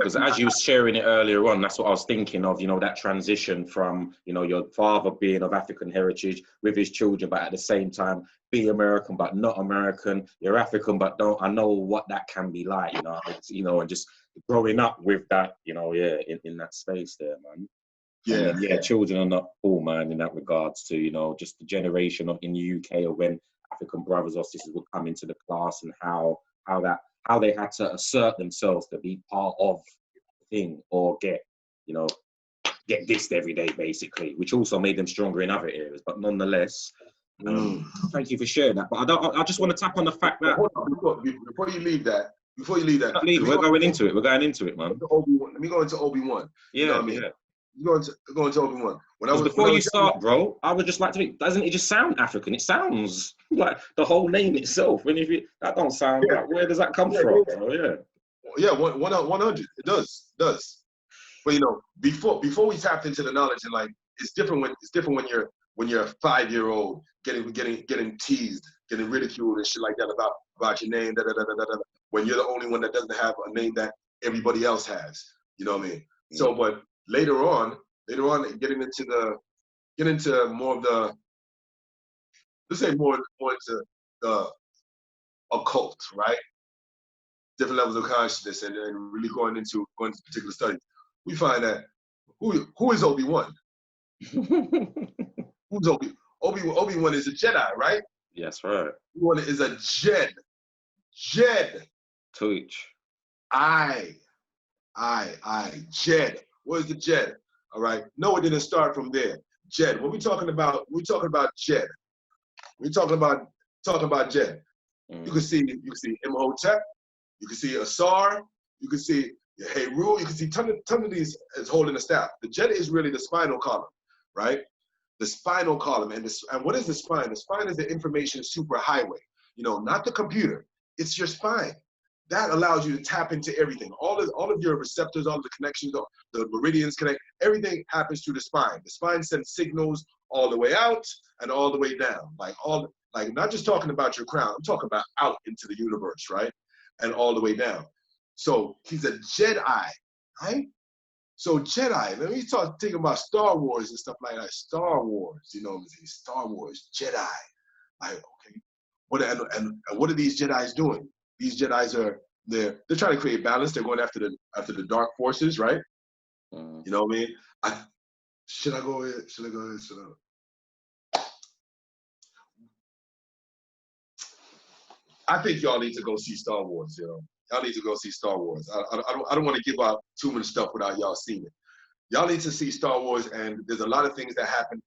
because as you were sharing it earlier on, that's what I was thinking of, you know, that transition from, you know, your father being of African heritage with his children, but at the same time, be American, but not American. You're African, but don't, I know what that can be like, you know, it's, you know, and just growing up with that, you know, yeah, in that space there, man. And then, yeah, children are not all, man, in that regards to, you know, just the generation of in the UK or when African brothers or sisters would come into the class and how they had to assert themselves to be part of the thing or get dissed every day, basically, which also made them stronger in other areas. But nonetheless, thank you for sharing that. But I just want to tap on the fact that before you leave that, we're going into it, man. Let me go into Obi-Wan. Yeah, you know what I mean? Yeah. Go into Obi-Wan. Before you start, bro, I would just like to be, doesn't it just sound African? It sounds like the whole name itself. And if that don't sound like, where does that come from, bro? Yeah. Yeah, 100. It does. But you know, before we tapped into the knowledge, and like it's different when you're a 5-year-old getting teased, getting ridiculed and shit like that about your name, when you're the only one that doesn't have a name that everybody else has. You know what I mean? Yeah. So, but later on, getting into more of the, let's say more into the occult, right? Different levels of consciousness, and really going into particular studies, we find that who is Obi-Wan? Who's Obi? Obi-Wan is a Jedi, right? Yes, right. Obi-Wan is a Jed. To each. Jed. What is the Jed? All right. No, it didn't start from there. Jed. What we talking about? We're talking about Jed. We're talking about Jed. You can see Imhotep. You can see Asar. You can see Heru. You can see ton of these as holding the staff. The Jed is really the spinal column, right? The spinal column. And what is the spine? The spine is the information superhighway. You know, not the computer. It's your spine. That allows you to tap into everything. All of your receptors, all of the connections, the meridians connect. Everything happens through the spine. The spine sends signals all the way out and all the way down. Like not just talking about your crown. I'm talking about out into the universe, right? And all the way down. So he's a Jedi, right? So Jedi, let me think about Star Wars and stuff like that. Star Wars, you know what I'm saying? Star Wars, Jedi. Like, okay. What are these Jedis doing? These Jedis they're trying to create balance. They're going after the dark forces, right? You know what I mean? Should I go ahead? I think y'all need to go see Star Wars, you know. Y'all need to go see Star Wars. I don't want to give out too much stuff without y'all seeing it. Y'all need to see Star Wars, and there's a lot of things that happen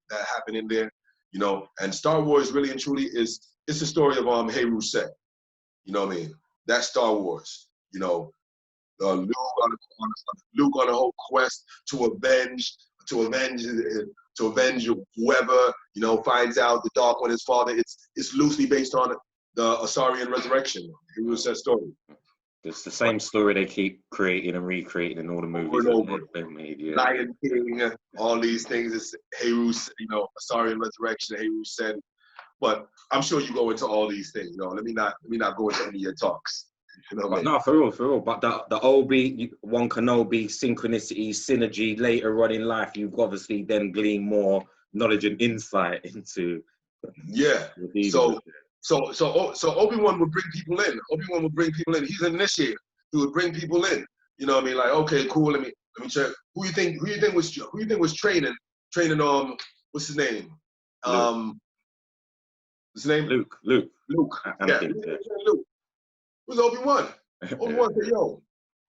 in there, you know. And Star Wars really and truly it's the story of Heru Set. You know what I mean? That's Star Wars. You know, Luke on a whole quest to avenge whoever, you know, finds out the Dark One, his father. It's loosely based on the Asarian resurrection. Heru Set story. It's the same story they keep creating and recreating in all the movies they've made. Yeah. Lion King, all these things. It's Heru, you know, Asarian resurrection. Heru Set. But I'm sure you go into all these things. You know, let me not go into any of your talks. You know what I mean? No, for real. But the Obi-Wan Kenobi synchronicity, synergy later on in life, you've obviously then gleaned more knowledge and insight into. Yeah. So Obi-Wan would bring people in. Obi-Wan would bring people in. He's an initiator. He would bring people in. You know what I mean? Like, okay, cool. Let me check. Who you think was training? What's his name? What's his name? Luke. Yeah. Luke. Who's Obi-Wan? Obi-Wan said, yo,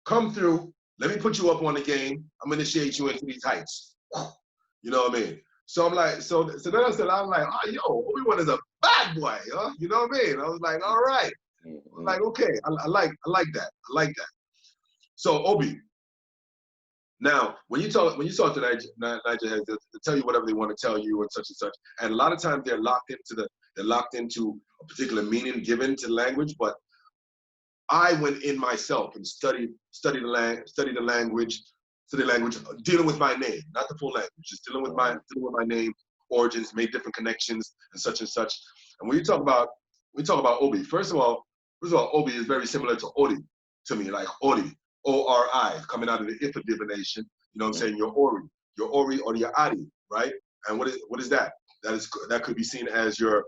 come through. Let me put you up on the game. I'm gonna initiate you into these heights. You know what I mean? So I'm like, so then I'm like, oh, yo, Obi-Wan is a bad boy, huh? You know what I mean? I was like, all right. I'm like, okay, I like that. So Obi, now when you talk to Niger heads, they'll tell you whatever they want to tell you and such, and a lot of times they're locked into a particular meaning given to language. But I went in myself and studied the language, dealing with my name, not the full language, just dealing with my name, origins, made different connections and such. And when you talk about Obi, first of all, Obi is very similar to Odi to me, like Odi. O-R-I, coming out of the Ifa divination. You know what I'm saying? Your Ori or your Adi, right? And what is that? That could be seen as your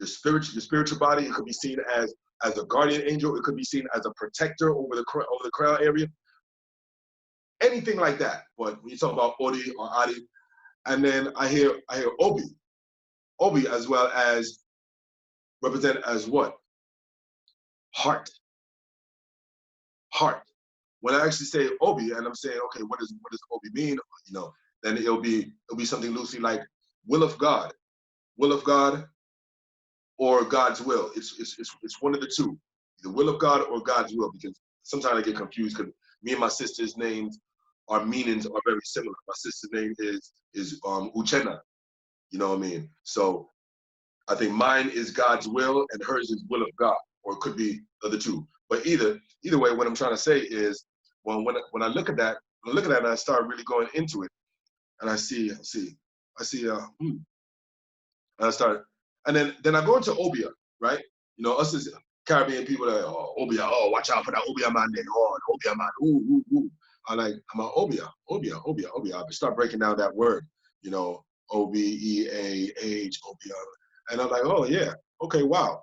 spiritual body. It could be seen as a guardian angel. It could be seen as a protector over the crown area. Anything like that. But when you talk about Ori or Adi, and then I hear Obi as well as represent as what? Heart. When I actually say Obi, and I'm saying, okay, what does Obi mean? You know, then it'll be something loosely like will of God, or God's will. It's one of the two, the will of God or God's will. Because sometimes I get confused because me and my sister's names, our meanings are very similar. My sister's name is Uchenna. You know what I mean? So I think mine is God's will and hers is will of God, or it could be the other two. But either way, what I'm trying to say is, when I look at that, and I start really going into it, and I see, and I start, and then I go into Obia, right? You know, us as Caribbean people are like, oh, Obia, oh, watch out for that Obia man there, oh, Obia man, ooh. I'm like Obia. I start breaking down that word, you know, O-B-E-A-H, Obia. And I'm like, oh yeah, okay, wow.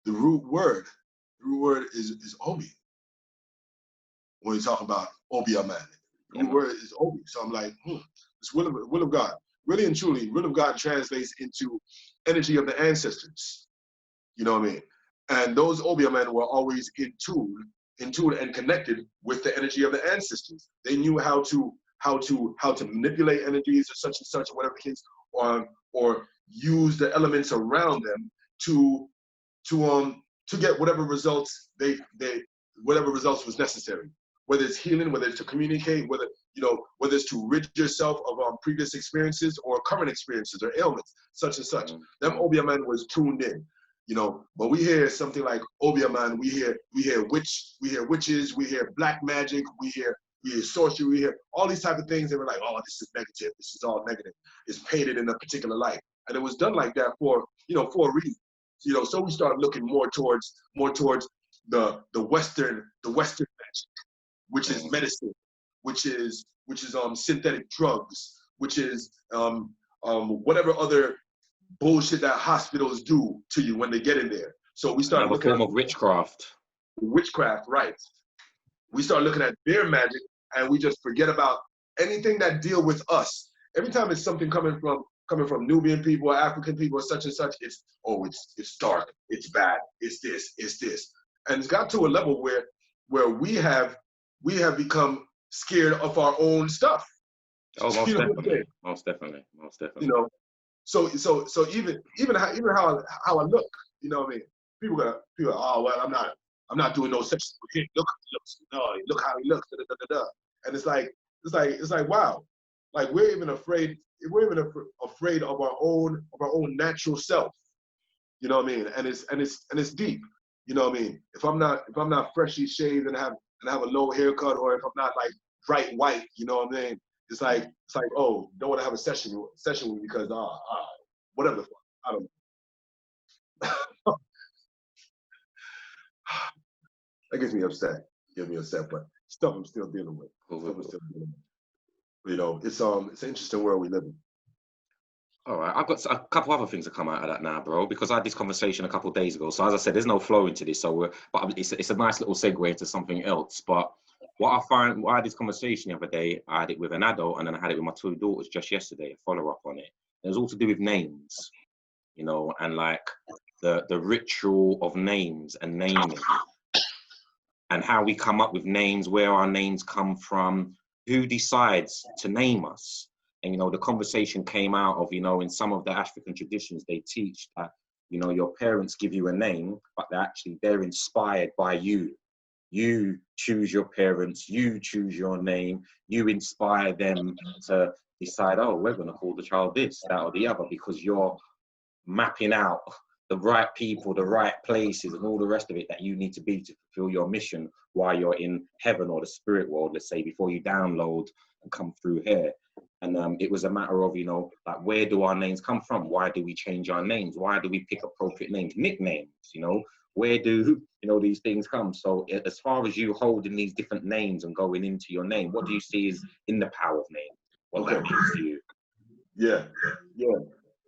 The root word is Obi. When you talk about Obia man, the root word is Obi. So I'm like, it's will of God. Really and truly, will of God translates into energy of the ancestors. You know what I mean? And those Obia men were always in tune and connected with the energy of the ancestors. They knew how to manipulate energies or such and such, or whatever the case, or use the elements around them to get whatever results whatever results was necessary. Whether it's healing, whether it's to communicate, whether it's to rid yourself of previous experiences or current experiences or ailments, such and such. Them Obia man was tuned in. You know, but we hear something like Obia man, we hear witches, we hear black magic, we hear sorcery, we hear all these type of things, and we're like, oh, this is negative, this is all negative. It's painted in a particular light. And it was done like that for a reason. You know, so we started looking more towards the Western magic, which is medicine, which is synthetic drugs, which is whatever other bullshit that hospitals do to you when they get in there. So we started looking at a form of witchcraft, right? We start looking at their magic, and we just forget about anything that deal with us. Every time it's something coming from Nubian people or African people or such and such, it's dark, it's bad, it's this. And it's got to a level where we have become scared of our own stuff. Oh, most definitely. You know, so even how I look, you know what I mean? People are, oh well, I'm not doing no sex with him. Look how he looks. No, look how he looks. Da, da, da, da. And it's like wow, like we're even afraid of our own natural self. You know what I mean? And it's deep. You know what I mean? If I'm not freshly shaved and have a low haircut, or if I'm not like bright white, you know what I mean? It's like, oh, don't want to have a session with me because whatever the fuck. I don't know. That gets me upset. But stuff I'm still dealing with. You know, it's an interesting world we live in. All right, I've got a couple other things to come out of that now, bro, because I had this conversation a couple of days ago. So as I said, there's no flow into this, but it's a nice little segue into something else. But I had this conversation the other day. I had it with an adult, and then I had it with my two daughters just yesterday, a follow-up on it. It was all to do with names, you know, and like the ritual of names and naming, and how we come up with names, where our names come from, who decides to name us. And, you know, the conversation came out of, you know, in some of the African traditions, they teach that, you know, your parents give you a name, but they're inspired by you. You choose your parents, you choose your name, you inspire them to decide, oh, we're going to call the child this, that, or the other, because you're mapping out the right people, the right places, and all the rest of it that you need to be to fulfill your mission while you're in heaven or the spirit world, let's say, before you download and come through here. And it was a matter of, you know, like, where do our names come from? Why do we change our names? Why do we pick appropriate names? Nicknames, you know? where do, you know, these things come? So as far as you holding these different names and going into your name, what do you see is in the power of name? What that means to you? Yeah, yeah,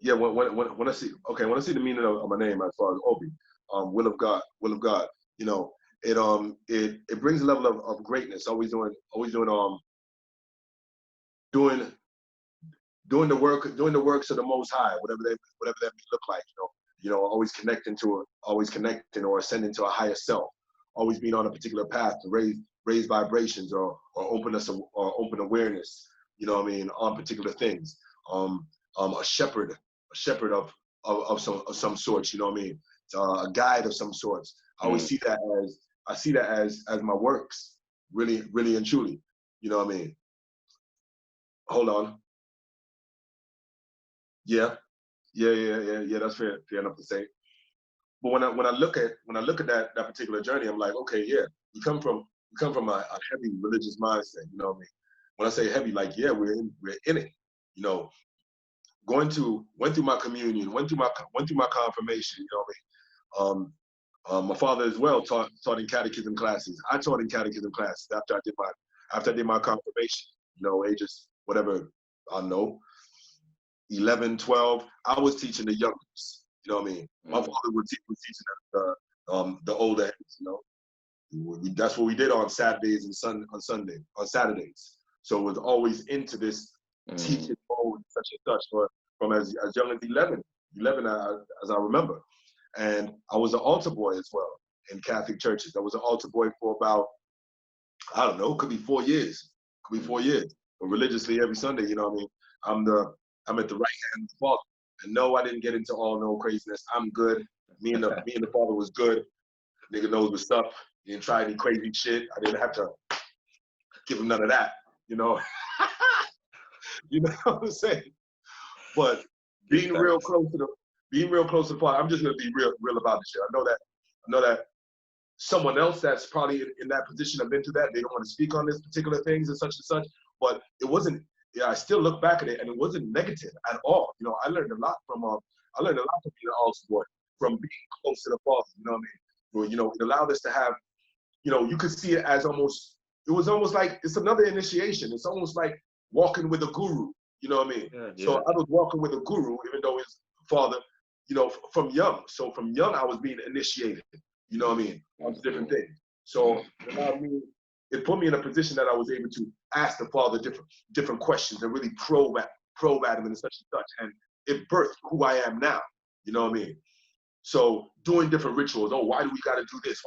yeah. When I see, okay, when I see the meaning of my name as far as Obi, will of God, will of God. You know, it brings a level of greatness. Doing doing the works of the Most High, whatever that may look like. Always connecting or ascending to a higher self. Always being on a particular path to raise vibrations or open awareness. You know what I mean, on particular things. A shepherd of some sorts. You know what I mean, a guide of some sorts. I always see that as my works, really, really and truly. You know what I mean. Hold on. Yeah. That's fair enough to say. But when I look at that particular journey, I'm like, okay, yeah, we come from a heavy religious mindset. You know what I mean? When I say heavy, like, yeah, we're in it. You know, went through my communion, went through my confirmation. You know what I mean? My father as well taught in catechism classes. I taught in catechism classes after I did my confirmation. You know, ages whatever, I don't know, 11, 12. I was teaching the youngest. You know what I mean? My father was teaching the older heads. You know, that's what we did on Saturdays and on Saturdays. So it was always into this teaching mode, such and such, from as young as 11 as I remember. And I was an altar boy as well in Catholic churches. I was an altar boy for about, I don't know, could be 4 years. But religiously every Sunday, you know what I mean? I'm at the right hand of the Father. And no, I didn't get into all no craziness. I'm good. Me and the Father was good. Nigga knows what's up. He didn't try any crazy shit. I didn't have to give him none of that, you know. You know what I'm saying? But being real close to the Father, I'm just gonna be real about this shit. I know that someone else that's probably in that position have been through that. They don't want to speak on this particular things and such, but it wasn't. Yeah, I still look back at it, and it wasn't negative at all. You know, I learned a lot from being an altar boy, from being close to the Father. You know what I mean? Well, you know, it allowed us to have, you know, you could see it as almost. It was almost like it's another initiation. It's almost like walking with a guru. You know what I mean? Yeah. So I was walking with a guru, even though his father, you know, from young. So from young, I was being initiated. You know what I mean? On different things. So it put me in a position that I was able to ask the Father different questions and really probe at him and such, and it birthed who I am now. You know what I mean? So doing different rituals. Oh, why do we got to do this?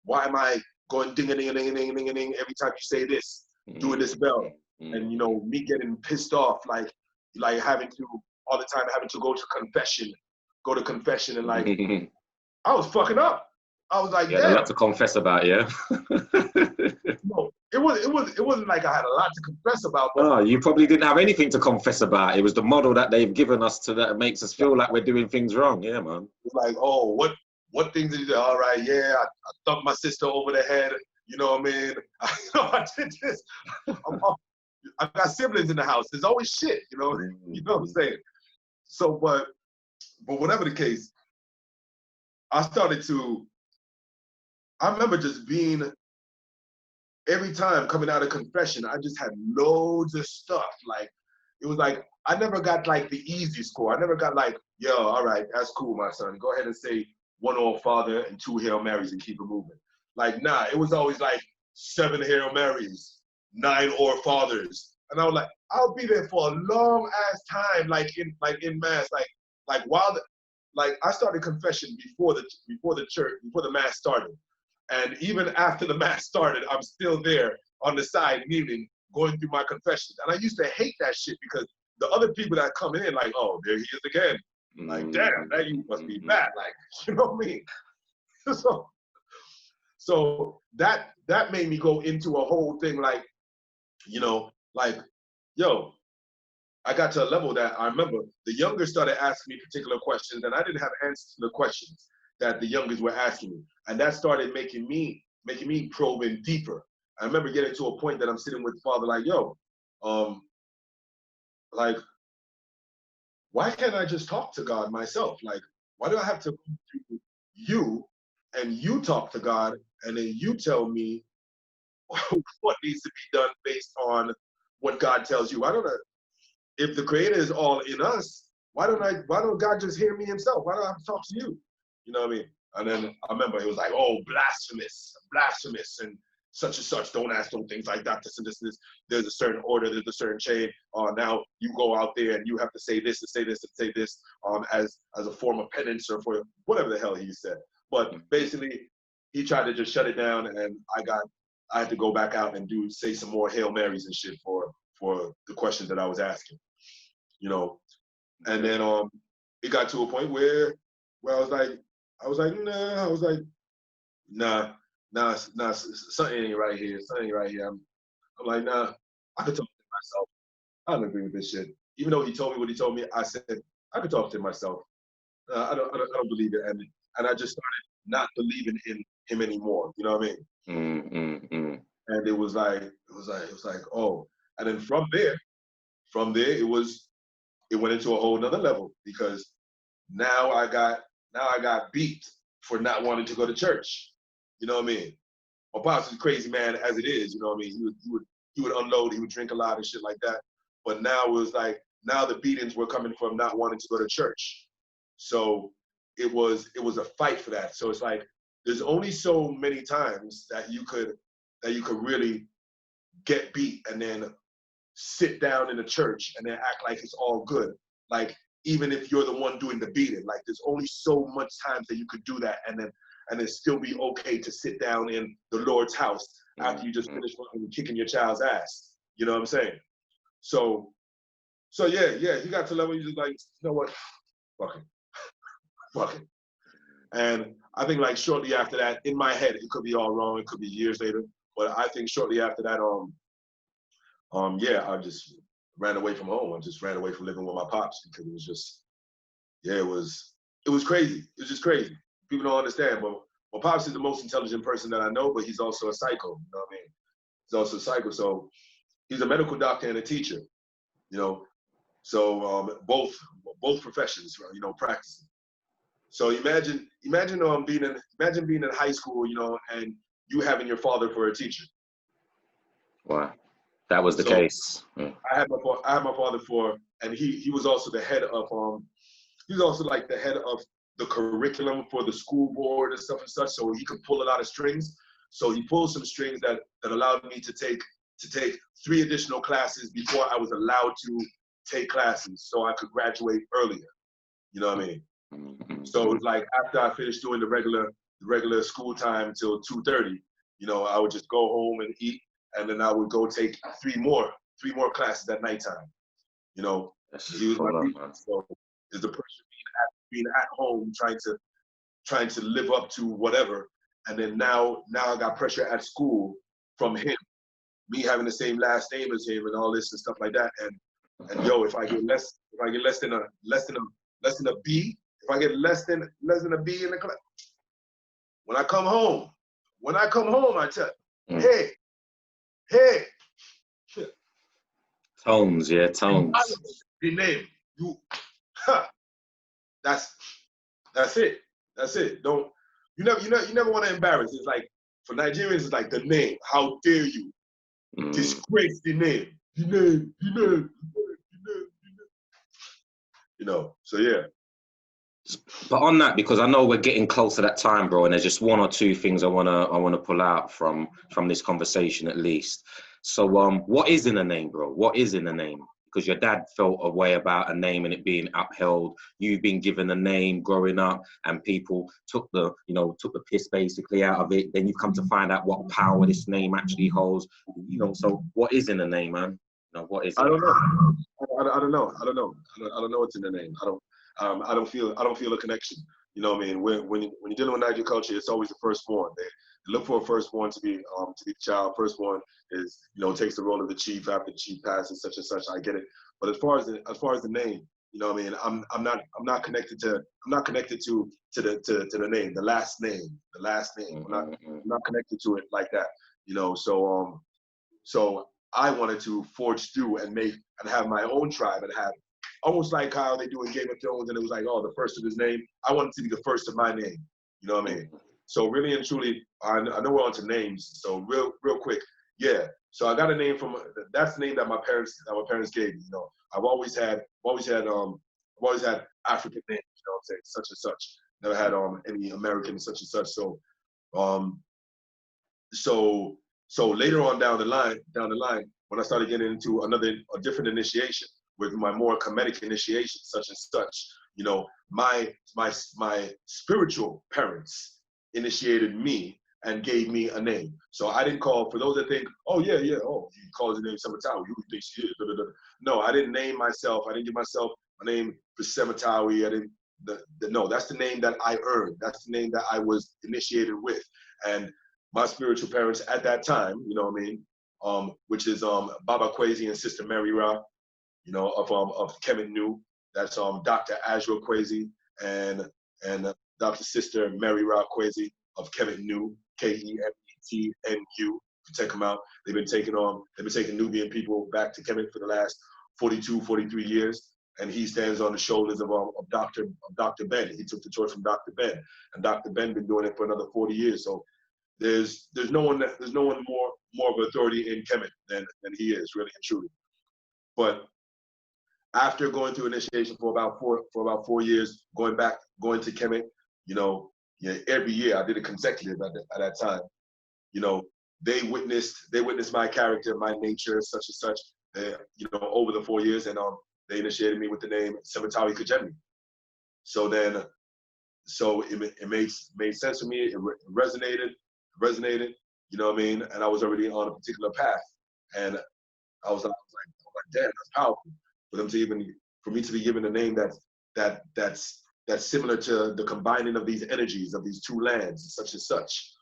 Why am I going ding a ding a ding a ding a ding a ding every time you say this? Doing this bell, and you know me getting pissed off, like having to all the time having to go to confession, and like I was fucking up. I was like, yeah, a lot to confess about, yeah. No, it wasn't like I had a lot to confess about. But no, you probably didn't have anything to confess about. It was the model that they've given us that makes us feel like we're doing things wrong. Yeah, man. It's like, oh, what things did you do? All right, yeah, I thumped my sister over the head. You know what I mean? I did this. I've got siblings in the house. There's always shit. You know what I'm saying? So, but whatever the case, I remember just being, every time coming out of confession, I just had loads of stuff. Like, it was like, I never got like the easy score. I never got like, yo, all right, that's cool, my son. Go ahead and say 1 All Father and 2 Hail Marys and keep it moving. Like, nah, it was always like 7 Hail Marys, 9 All Fathers. And I was like, I'll be there for a long ass time, like in mass, like while I started confession before the mass started. And even after the mass started, I'm still there on the side, kneeling, going through my confessions. And I used to hate that shit because the other people that come in, like, oh, there he is again. Like, damn, that you must be bad. Like, you know what I mean? So that made me go into a whole thing, like, you know, like, yo, I got to a level that I remember the youngers started asking me particular questions, and I didn't have answers to the questions that the youngers were asking me. And that started making me probing deeper. I remember getting to a point that I'm sitting with Father like, yo, like, why can't I just talk to God myself? Like, why do I have to go through you and you talk to God, and then you tell me what needs to be done based on what God tells you. I don't know. If the Creator is all in us, why don't God just hear me himself? Why don't I have to talk to you? You know what I mean? And then I remember it was like, oh, blasphemous, and such, don't ask no things like that, this and this and this. There's a certain order, there's a certain chain. Now you go out there and you have to say this and say this and say this as a form of penance or for whatever the hell he said. But basically, he tried to just shut it down, and I had to go back out and say some more Hail Marys and shit for the questions that I was asking, you know. And then it got to a point where I was like, nah, something ain't right here. I'm like, nah, I could talk to myself. I don't agree with this shit. Even though he told me what he told me, I said, I could talk to myself. I don't believe it. And I just started not believing in him anymore. You know what I mean? And it was like, oh. And then from there, it went into a whole nother level, because now I got beat for not wanting to go to church. You know what I mean? My pops is a crazy man as it is, you know what I mean? He would unload, he would drink a lot and shit like that. But now it was like, now the beatings were coming from not wanting to go to church. So it was a fight for that. So it's like, there's only so many times that you could really get beat and then sit down in the church and then act like it's all good. Like, even if you're the one doing the beating, like, there's only so much times that you could do that and then still be okay to sit down in the Lord's house after you just finished kicking your child's ass. You know what I'm saying? So yeah, he got to a level you just like, you know what? Fuck it. And I think like shortly after that, in my head, it could be all wrong, it could be years later, but I think shortly after that, I just ran away from home. I just ran away from living with my pops, because it was just, it was crazy. It was just crazy. People don't understand, but my pops is the most intelligent person that I know, but he's also a psycho, you know what I mean? He's also a psycho, so he's a medical doctor and a teacher, you know? So both professions, you know, practicing. So imagine being in high school, you know, and you having your father for a teacher. Wow, that was the case. I had my father for, and he was also the head of he was also like the head of the curriculum for the school board and stuff and such. So he could pull a lot of strings. So he pulled some strings that allowed me to take 3 additional classes before I was allowed to take classes, so I could graduate earlier. You know what I mean? So it was like, after I finished doing the regular school time until 2:30, you know, I would just go home and eat, and then I would go take 3 more classes at nighttime. You know, he was my teacher. So there's the pressure being at home, trying to live up to whatever, and then now I got pressure at school from him, me having the same last name as him and all this and stuff like that. And yo, if I get less than a B, if I get less than a B in the class, when I come home, I tell, hey. Tones. The name, you, that's it. Don't, you never want to embarrass. It's like, for Nigerians, it's like, the name. How dare you disgrace the name? The name. You know. So yeah. But on that, because I know we're getting close to that time, bro, and there's just 1 or 2 things I wanna pull out from this conversation at least. So what is in a name, bro? What is in a name? Because your dad felt a way about a name and it being upheld. You've been given a name growing up, and people took the piss basically out of it. Then you've come to find out what power this name actually holds. You know, so what is in a name, man? You know, what is it? I don't know. I don't know what's in the name. I don't feel a connection. You know what I mean? When you're dealing with Nigerian culture, it's always the firstborn. They look for a firstborn to be the child. Firstborn is, you know, takes the role of the chief after the chief passes, such and such. I get it. But as far as the name, you know what I mean? I'm not connected to the name, the last name. I'm not connected to it like that. You know, so I wanted to forge through and have my own tribe and have, almost like how they do in Game of Thrones, and it was like, oh, the first of his name. I wanted to be the first of my name. You know what I mean? So really and truly, I know we're on to names. So real quick, yeah. So I got a name from, that's the name that my parents gave me. You know, I've always had African names. You know what I'm saying? Such and such. Never had any American such and such. So so later on down the line, when I started getting into a different initiation with my more comedic initiation, such and such, you know, my spiritual parents initiated me and gave me a name. So I didn't call, for those that think, oh yeah, oh, he calls his name Sematawi, who thinks he is, da, da, da. No, I didn't name myself. I didn't give myself a name for Sematawi. I didn't, no, that's the name that I earned. That's the name that I was initiated with. And my spiritual parents at that time, you know what I mean, which is Baba Kwesi and Sister Mary Ra, you know, of Kemet Nu. That's Dr. Azra Kwesi and Dr. Sister Mary Ra Kwesi of Kemet Nu, Kemetnu. Check them out. They've been taking Nubian people back to Kemet for the last 42, 43 years. And he stands on the shoulders of Dr. Ben. He took the torch from Dr. Ben, and Dr. Ben been doing it for another 40 years. So there's no one more of an authority in Kemet than he is, really and truly. But after going through initiation for about 4 years, going to Kemet, you know, yeah, every year I did it consecutive at that time. You know, they witnessed my character, my nature, such and such, you know, over the 4 years, and they initiated me with the name Sematawi Yoga. So then, it made sense to me. It resonated, you know what I mean? And I was already on a particular path, and I was like, damn, that's powerful. For me to be given a name that's similar to the combining of these energies of these two lands, such and such.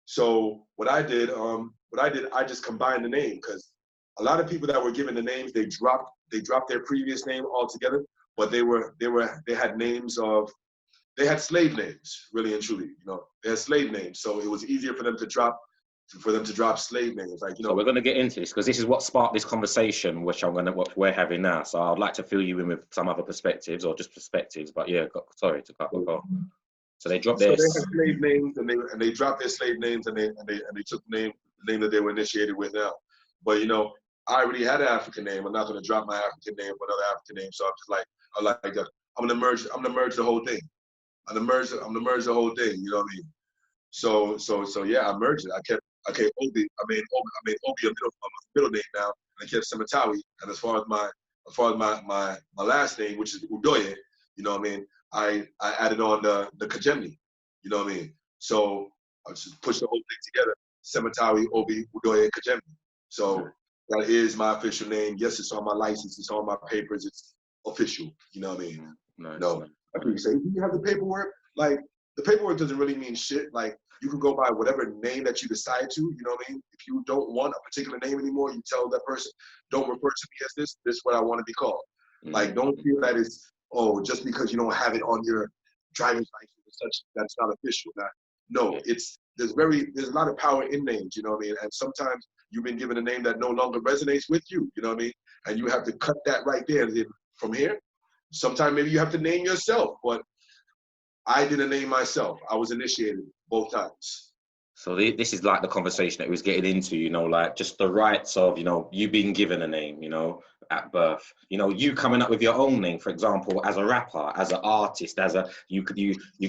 So what I did, I just combined the name, because a lot of people that were given the names, they dropped their previous name altogether, but they had slave names, really and truly. You know, they had slave names, so it was easier for them to drop slave names. Like, you know. So we're going to get into this because this is what sparked this conversation, what we're having now. So I'd like to fill you in with some other perspectives, or just perspectives. But yeah, sorry to cut off. So they dropped their. So they had slave names, and they dropped their slave names, and they took the name that they were initiated with now. But you know, I already had an African name. I'm not going to drop my African name for another African name. So I'm just like, I'm gonna merge the whole thing. I'm gonna merge the whole thing. You know what I mean? So yeah, I merged it. I kept Obi. I made Obi a middle name now, and I kept Sematawi. And as far as my last name, which is Udoye, you know what I mean? I added on the Kajemni, you know what I mean? So I just pushed the whole thing together. Sematawi, Obi, Udoye, Kajemni. So that is my official name. Yes, it's on my license. It's on my papers. It's official. You know what I mean? No. That's what you say. Do you have the paperwork? Like, the paperwork doesn't really mean shit. Like, you can go by whatever name that you decide to, you know what I mean? If you don't want a particular name anymore, you tell that person, don't refer to me as this. This is what I want to be called. Like, don't feel that it's, oh, just because you don't have it on your driver's license or such, that's not official. No, there's a lot of power in names, you know what I mean? And sometimes you've been given a name that no longer resonates with you, you know what I mean? And you have to cut that right there. And then from here, sometimes maybe you have to name yourself, but I didn't name myself. I was initiated both times. So this is like the conversation that we was getting into, you know, like just the rights of, you know, you being given a name, you know, at birth, you know, you coming up with your own name, for example, as a rapper, as an artist, you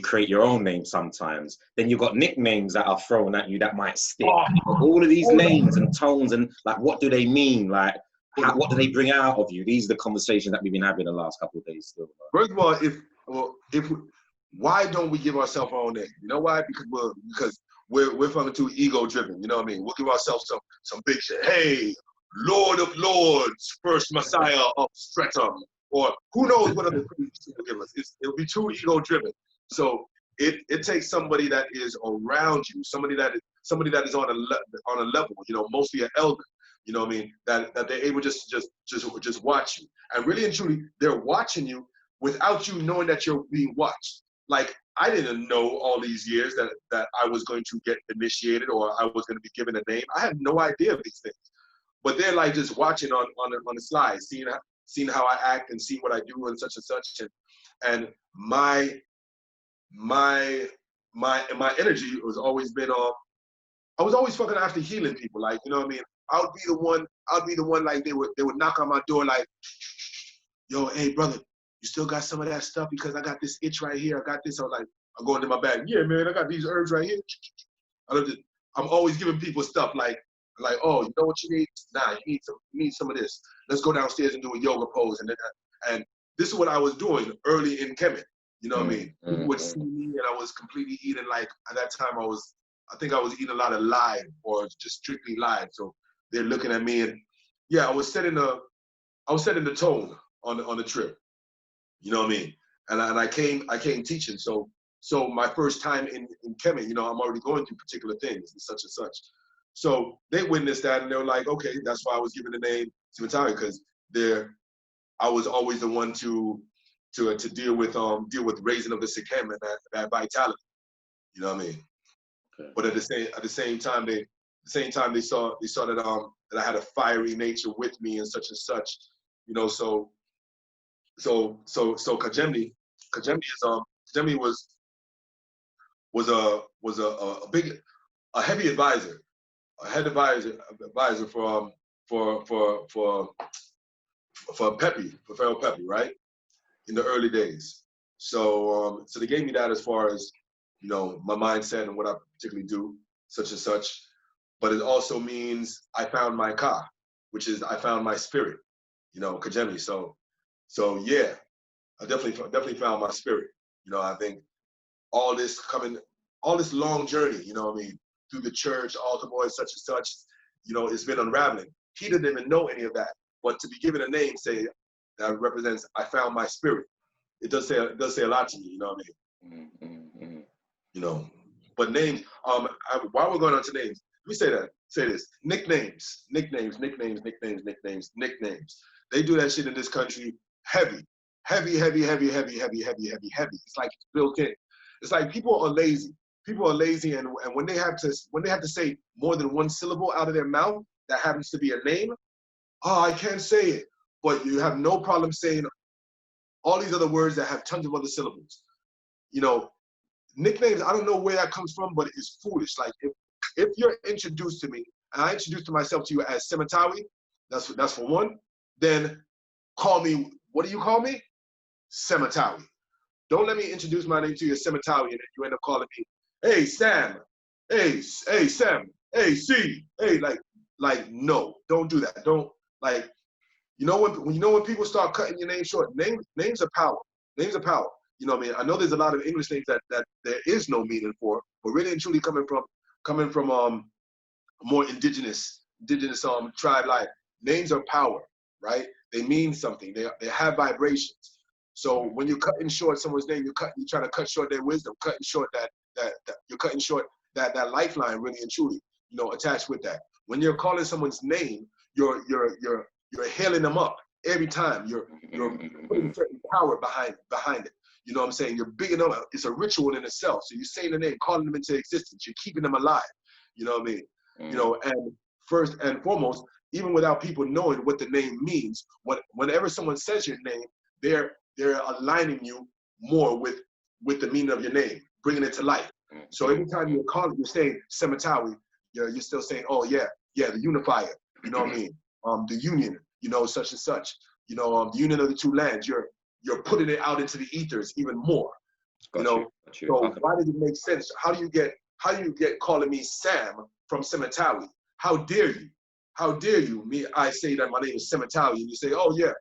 create your own name sometimes. Then you've got nicknames that are thrown at you that might stick. All of these names and tones, and like, what do they mean? Like, what do they bring out of you? These are the conversations that we've been having the last couple of days still. First of all, why don't we give ourselves our own name? You know why? Because we're fucking too ego driven. You know what I mean? We'll give ourselves some big shit. Hey, Lord of Lords, first Messiah of Streatham, or who knows what other things will give us. It'll be too ego driven. So it takes somebody that is around you, somebody that is on a level, you know, mostly an elder. You know what I mean? That they're able just watch you, and really and truly, they're watching you without you knowing that you're being watched. Like, I didn't know all these years that I was going to get initiated or I was going to be given a name. I had no idea of these things. But they're like just watching on the slide, seeing how I act and seeing what I do and such and such. And my my energy was always been I was always fucking after healing people, like, you know what I mean? I would be the one like they would knock on my door like, yo, hey brother, you still got some of that stuff because I got this itch right here. I got this. I was like, I'm going to my bag. Yeah, man, I got these herbs right here. I'm always giving people stuff like, oh, you know what you need? Nah, you need some of this. Let's go downstairs and do a yoga pose. And this is what I was doing early in Kemet. You know what I mean? People would see me and I was completely eating, like, at that time I think I was eating a lot of live or just strictly live. So they're looking at me and yeah, I was setting the tone on the trip. You know what I mean? And I came teaching. So my first time in Kemet, you know, I'm already going through particular things and such. So they witnessed that and they were like, okay, that's why I was given the name Sematawi, because I was always the one to deal with raising of the Sikhem and that vitality. You know what I mean? Okay. But at the same time they saw that I had a fiery nature with me and such, you know. So Kajemni was a heavy advisor, for Pharaoh Pepi, right? In the early days. So they gave me that as far as, you know, my mindset and what I particularly do, such and such. But it also means I found my ka, which is I found my spirit, you know, Kajemi. So yeah, I definitely found my spirit. You know, I think all this long journey, you know what I mean, through the church, altar boys, such and such, you know, it's been unraveling. He didn't even know any of that. But to be given a name, say, that represents I found my spirit, it does say a lot to me, you know what I mean? You know, but names, while we're going on to names, let me say this. Nicknames. They do that shit in this country heavy. It's like it's built in. It's like people are lazy. And when they have to say more than one syllable out of their mouth, that happens to be a name, oh, I can't say it. But you have no problem saying all these other words that have tons of other syllables. You know, nicknames, I don't know where that comes from, but it's foolish. Like if you're introduced to me and I introduce myself to you as Sematawi, that's for one, then call me, what do you call me? Sematawi. Don't let me introduce my name to you as Sematawi and then you end up calling me, hey Sam, hey Sam, hey C, hey, like no, don't do that. Don't, like, you know when people start cutting your name short, names are power. Names are power. You know what I mean? I know there's a lot of English names that there is no meaning for, but really and truly coming from more indigenous tribe life, names are power, right? They mean something. They have vibrations. So when you're cutting short someone's name, you're trying to cut short their wisdom, cutting short you're cutting short that lifeline, really and truly, you know, attached with that. When you're calling someone's name, you're hailing them up every time. You're putting certain power behind it. You know what I'm saying? You're bigging them up. It's a ritual in itself. So you're saying the name, calling them into existence. You're keeping them alive. You know what I mean? You know, and first and foremost, even without people knowing what the name means, whenever someone says your name, they're aligning you more with the meaning of your name, bringing it to life. So every time you're saying Sematawi, you're still saying, oh yeah, the unifier. You know what I mean? The union. You know, such and such. You know, the union of the two lands. You're putting it out into the ethers even more. Got you. So why does it make sense? How do you get calling me Sam from Sematawi? How dare you? How dare you? I say that my name is Sematawi, and you say, oh yeah,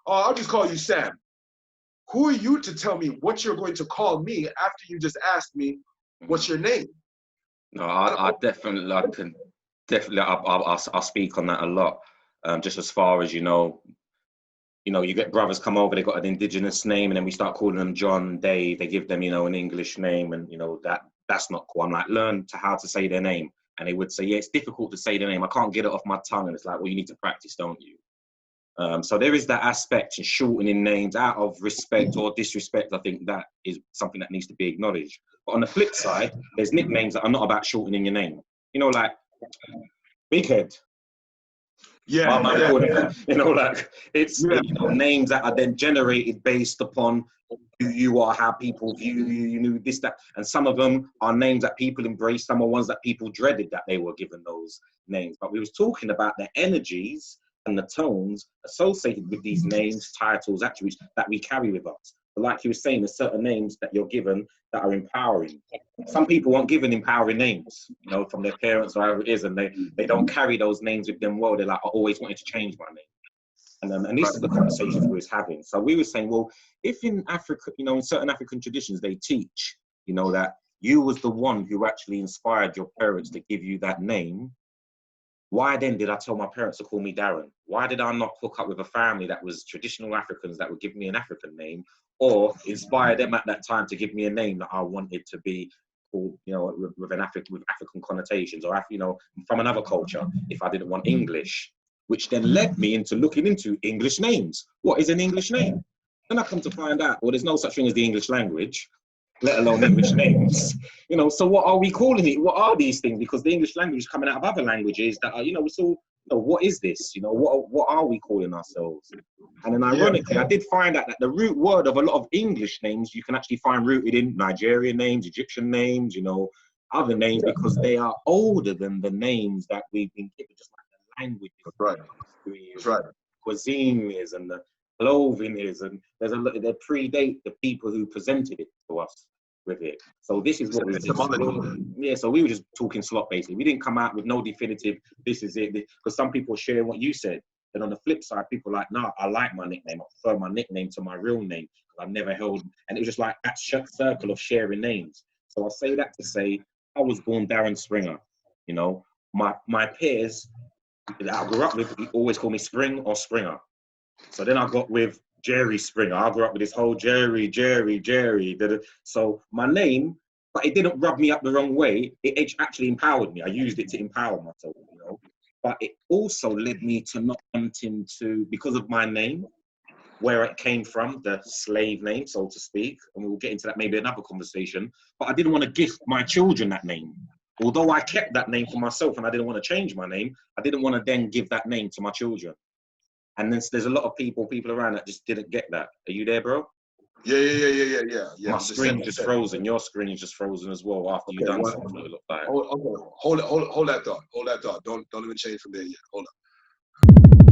I'll just call you Sam. Who are you to tell me what you're going to call me after you just asked me what's your name? No, I'll speak on that a lot. Just as far as, you know, you get brothers come over, they got an indigenous name, and then we start calling them John, Dave. They give them, you know, an English name, and you know that's not cool. I'm like, learn how to say their name, and they would say, yeah, it's difficult to say their name. I can't get it off my tongue, and it's like, well, you need to practice, don't you? So there is that aspect in shortening names out of respect or disrespect. I think that is something that needs to be acknowledged. But on the flip side, there's nicknames that are not about shortening your name. You know, like Big Head. Yeah, My mum yeah, called yeah. it, you know, like it's Yeah. you know, names that are then generated based upon who you are, how people view you, you know, this, that. And some of them are names that people embrace, some are ones that people dreaded that they were given those names. But we was talking about the energies and the tones associated with these names, titles, attributes that we carry with us. But like you were saying, there's certain names that you're given that are empowering. Some people aren't given empowering names, you know, from their parents or however it is, and they don't carry those names with them well. They're like, I always wanted to change my name. And this is the conversations we was having. So we were saying, well, if in Africa, you know, in certain African traditions, they teach, you know, that you was the one who actually inspired your parents to give you that name, why then did I tell my parents to call me Darren? Why did I not hook up with a family that was traditional Africans that would give me an African name, or inspire them at that time to give me a name that I wanted to be called, you know, with African connotations, or, you know, from another culture, if I didn't want English, which then led me into looking into English names. What is an English name? Then I come to find out, well, there's no such thing as the English language, let alone English names. You know, so what are we calling it? What are these things? Because the English language is coming out of other languages that are, you know, it's all, you know, what is this? You know, what are we calling ourselves? And then ironically, I did find out that the root word of a lot of English names you can actually find rooted in Nigerian names, Egyptian names, you know, other names, because they are older than the names that we've been given, just like the language. That's right. That's right. Cuisine is, and the clothing is, and there's a lot, they predate the people who presented it to us with it. So this is what we was exploring. Yeah, so we were just talking slop basically. We didn't come out with no definitive, this is it, because some people share what you said. And on the flip side, people are like, no, I like my nickname. I prefer my nickname to my real name because I've never held, and it was just like that circle of sharing names. So I say that to say, I was born Darren Springer. You know, my peers that I grew up with always call me Spring or Springer. So then I got with Jerry Springer. I grew up with this whole Jerry. So my name, but it didn't rub me up the wrong way. It actually empowered me. I used it to empower myself, you know. But it also led me to not wanting to, because of my name, where it came from, the slave name, so to speak, and we'll get into that maybe another conversation, but I didn't want to gift my children that name. Although I kept that name for myself and I didn't want to change my name, I didn't want to then give that name to my children. And then there's a lot of people around that just didn't get that. Are you there, bro? Yeah. My screen just frozen. Your screen is just frozen as well after you've done something. It looked like. Hold that thought. Hold that thought. Don't even change from there yet. Hold up.